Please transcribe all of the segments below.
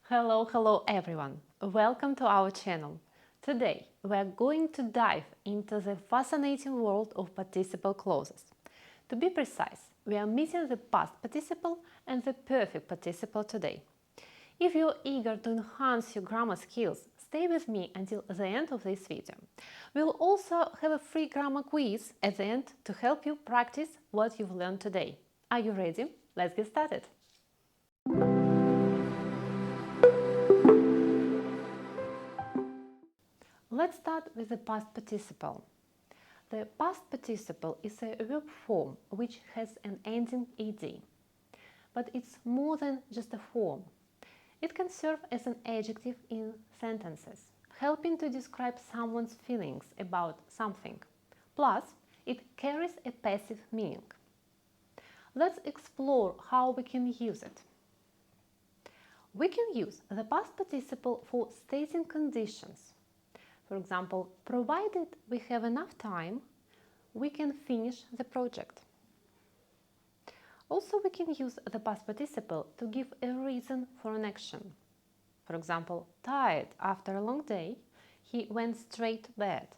Hello everyone! Welcome to our channel. Today we are going to dive into the fascinating world of participle clauses. To be precise, we are meeting the past participle and the perfect participle today. If you're eager to enhance your grammar skills, stay with me until the end of this video. We'll also have a free grammar quiz at the end to help you practice what you've learned today. Are you ready? Let's get started! Let's start with the past participle. The past participle is a verb form which has an ending ed. But it's more than just a form. It can serve as an adjective in sentences, helping to describe someone's feelings about something. Plus, it carries a passive meaning. Let's explore how we can use it. We can use the past participle for stating conditions. For example, provided we have enough time, we can finish the project. Also, we can use the past participle to give a reason for an action. For example, tired after a long day, he went straight to bed.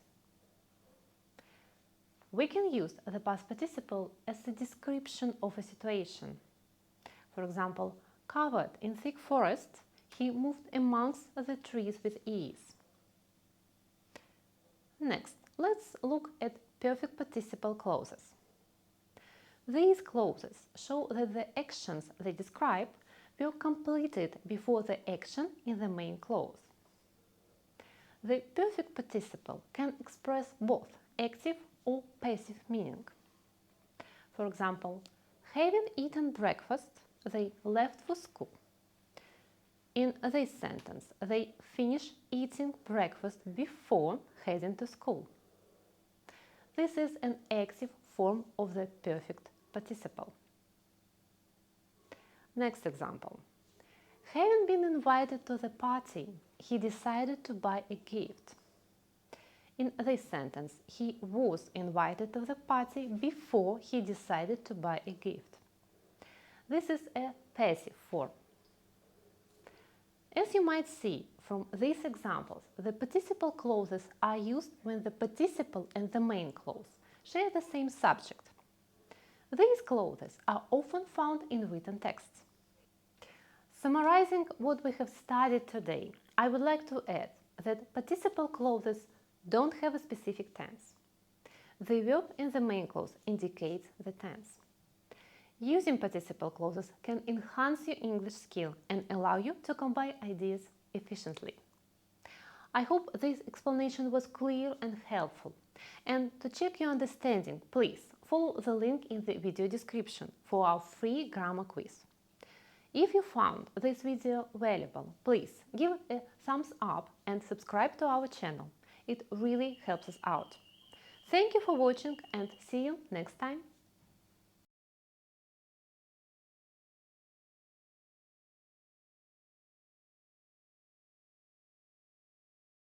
We can use the past participle as a description of a situation. For example, covered in thick forest, he moved amongst the trees with ease. Next, let's look at perfect participle clauses. These clauses show that the actions they describe were completed before the action in the main clause. The perfect participle can express both active or passive meaning. For example, having eaten breakfast, they left for school. In this sentence, they finish eating breakfast before heading to school. This is an active form of the perfect participle. Next example. Having been invited to the party, he decided to buy a gift. In this sentence, he was invited to the party before he decided to buy a gift. This is a passive form. As you might see from these examples, the participle clauses are used when the participle and the main clause share the same subject. These clauses are often found in written texts. Summarizing what we have studied today, I would like to add that participle clauses don't have a specific tense. The verb in the main clause indicates the tense. Using participle clauses can enhance your English skill and allow you to combine ideas efficiently. I hope this explanation was clear and helpful. And to check your understanding, please follow the link in the video description for our free grammar quiz. If you found this video valuable, please give it a thumbs up and subscribe to our channel. It really helps us out. Thank you for watching and see you next time.